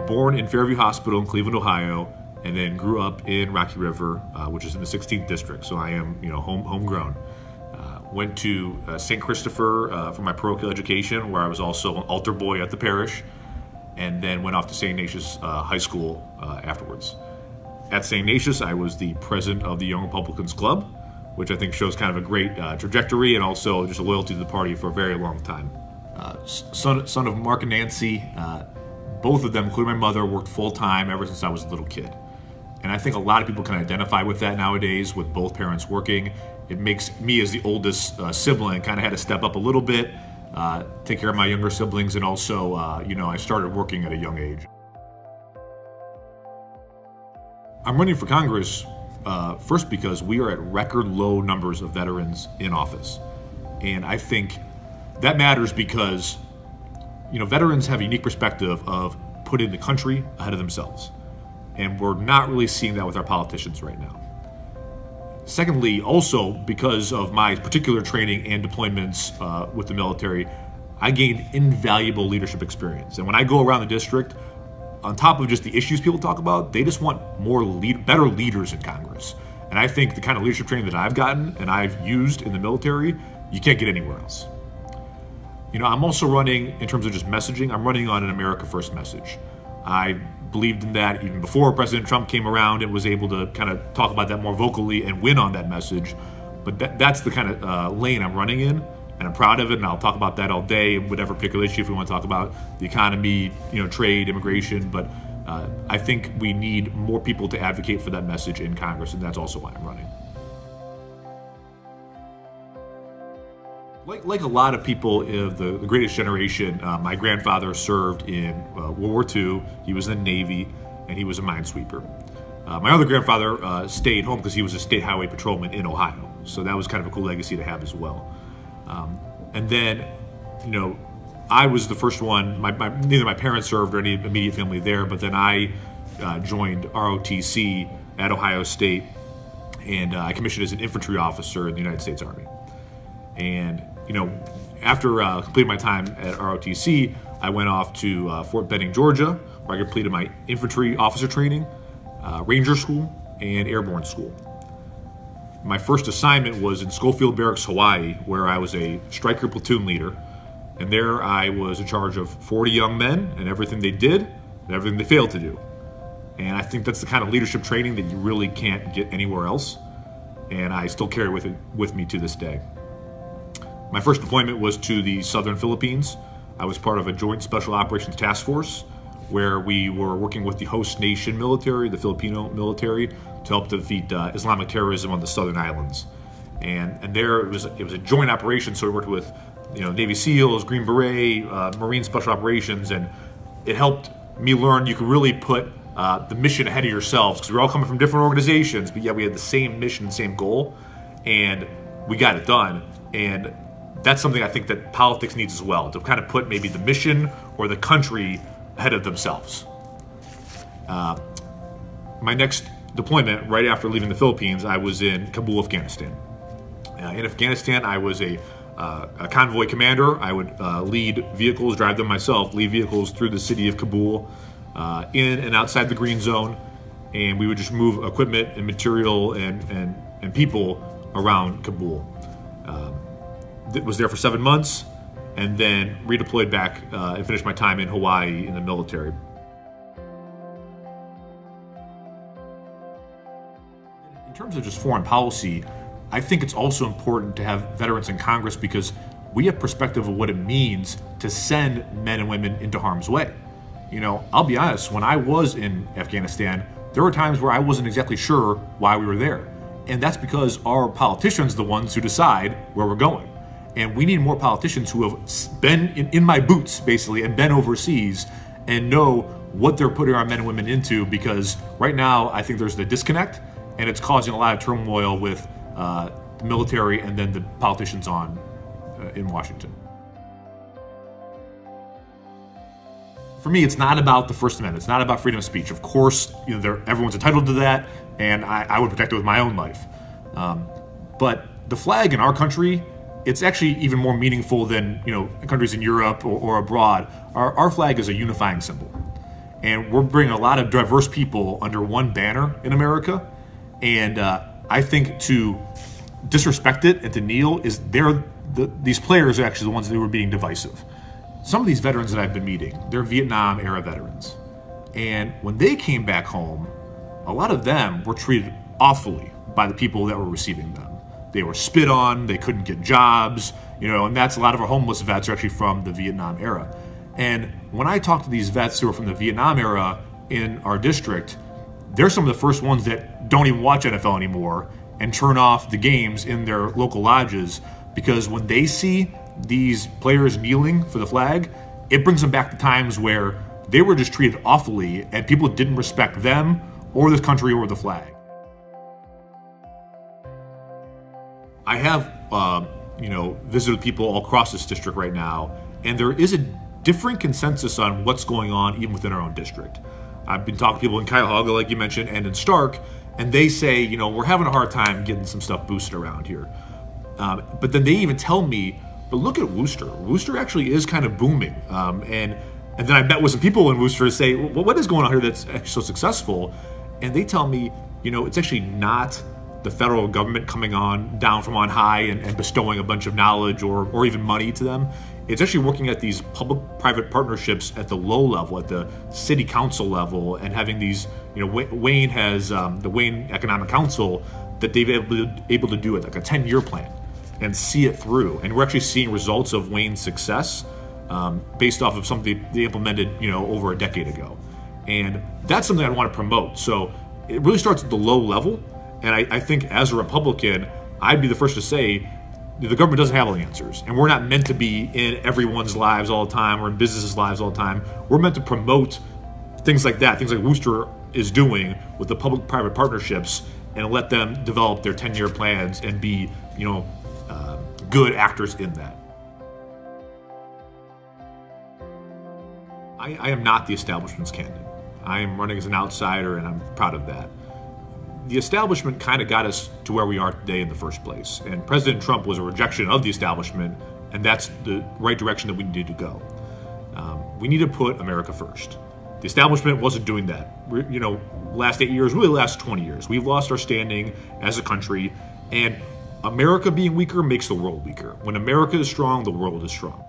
born in Fairview Hospital in Cleveland, Ohio, and then grew up in Rocky River, which is in the 16th district. So I am, homegrown. Went to St. Christopher for my parochial education, where I was also an altar boy at the parish, and then went off to St. Ignatius High School afterwards. At St. Ignatius, I was the president of the Young Republicans Club, which I think shows kind of a great trajectory and also just a loyalty to the party for a very long time. Son of Mark and Nancy, both of them, including my mother, worked full-time ever since I was a little kid. And I think a lot of people can identify with that nowadays, with both parents working. It makes me, as the oldest sibling, kind of had to step up a little bit, take care of my younger siblings, and also, I started working at a young age. I'm running for Congress first because we are at record low numbers of veterans in office. And I think that matters because, veterans have a unique perspective of putting the country ahead of themselves. And we're not really seeing that with our politicians right now. Secondly, also because of my particular training and deployments with the military, I gained invaluable leadership experience. And when I go around the district, on top of just the issues people talk about, they just want better leaders in Congress. And I think the kind of leadership training that I've gotten and I've used in the military, you can't get anywhere else. I'm also running, in terms of just messaging, I'm running on an America First message. I believed in that even before President Trump came around and was able to kind of talk about that more vocally and win on that message. But that's the kind of lane I'm running in, and I'm proud of it, and I'll talk about that all day, whatever particular issue, if we want to talk about the economy, trade, immigration. But I think we need more people to advocate for that message in Congress, and that's also why I'm running. Like a lot of people of the greatest generation, my grandfather served in World War II. He was in the Navy, and he was a minesweeper. My other grandfather stayed home because he was a state highway patrolman in Ohio. So that was kind of a cool legacy to have as well. And then, I was the first one. Neither my parents served or any immediate family there, but then I joined ROTC at Ohio State, and I commissioned as an infantry officer in the United States Army. And after completing my time at ROTC, I went off to Fort Benning, Georgia, where I completed my infantry officer training, Ranger School, and Airborne School. My first assignment was in Schofield Barracks, Hawaii, where I was a Stryker platoon leader. And there I was in charge of 40 young men and everything they did and everything they failed to do. And I think that's the kind of leadership training that you really can't get anywhere else. And I still carry it with me to this day. My first deployment was to the southern Philippines. I was part of a joint special operations task force where we were working with the host nation military, the Filipino military, to help defeat Islamic terrorism on the southern islands. And there it was a joint operation, so we worked with Navy SEALs, Green Beret, Marine Special Operations, and it helped me learn you could really put the mission ahead of yourselves, because we're all coming from different organizations, but yet we had the same mission, same goal, and we got it done. And that's something I think that politics needs as well, to kind of put maybe the mission or the country ahead of themselves. My next deployment, right after leaving the Philippines, I was in Kabul, Afghanistan. In Afghanistan, I was a convoy commander. I would lead vehicles, drive them myself, lead vehicles through the city of Kabul, in and outside the green zone, and we would just move equipment and material and people around Kabul. Was there for 7 months, and then redeployed back and finished my time in Hawaii in the military. In terms of just foreign policy, I think it's also important to have veterans in Congress because we have perspective of what it means to send men and women into harm's way. I'll be honest, when I was in Afghanistan, there were times where I wasn't exactly sure why we were there. And that's because our politicians are the ones who decide where we're going. And we need more politicians who have been in my boots, basically, and been overseas and know what they're putting our men and women into, because right now I think there's the disconnect, and it's causing a lot of turmoil with the military and then the politicians in Washington. For me, it's not about the First Amendment. It's not about freedom of speech. Of course, everyone's entitled to that, and I would protect it with my own life. But the flag in our country, it's actually even more meaningful than countries in Europe or abroad. Our flag is a unifying symbol. And we're bringing a lot of diverse people under one banner in America. And I think to disrespect it and to kneel is these players are actually the ones that were being divisive. Some of these veterans that I've been meeting, they're Vietnam era veterans. And when they came back home, a lot of them were treated awfully by the people that were receiving them. They were spit on, they couldn't get jobs, and that's a lot of our homeless vets are actually from the Vietnam era. And when I talk to these vets who are from the Vietnam era in our district, they're some of the first ones that don't even watch NFL anymore and turn off the games in their local lodges, because when they see these players kneeling for the flag, it brings them back to times where they were just treated awfully and people didn't respect them or the country or the flag. I have, visited people all across this district right now, and there is a different consensus on what's going on even within our own district. I've been talking to people in Cuyahoga, like you mentioned, and in Stark, and they say, we're having a hard time getting some stuff boosted around here. But then they even tell me, but look at Worcester. Worcester actually is kind of booming. And then I met with some people in Worcester to say, well, what is going on here that's actually so successful? And they tell me, it's actually not the federal government coming down from on high and bestowing a bunch of knowledge or even money to them. It's actually working at these public-private partnerships at the low level, at the city council level, and having these, Wayne has the Wayne Economic Council that they've able to do it like a 10-year plan and see it through. And we're actually seeing results of Wayne's success based off of something they implemented, over a decade ago. And that's something I want to promote. So it really starts at the low level. And I think as a Republican, I'd be the first to say the government doesn't have all the answers. And we're not meant to be in everyone's lives all the time or in businesses' lives all the time. We're meant to promote things like that, things like Worcester is doing with the public-private partnerships, and let them develop their 10-year plans and be, good actors in that. I am not the establishment's candidate. I am running as an outsider, and I'm proud of that. The establishment kind of got us to where we are today in the first place. And President Trump was a rejection of the establishment, and that's the right direction that we need to go. We need to put America first. The establishment wasn't doing that. Last 8 years, really last 20 years, we've lost our standing as a country, and America being weaker makes the world weaker. When America is strong, the world is strong.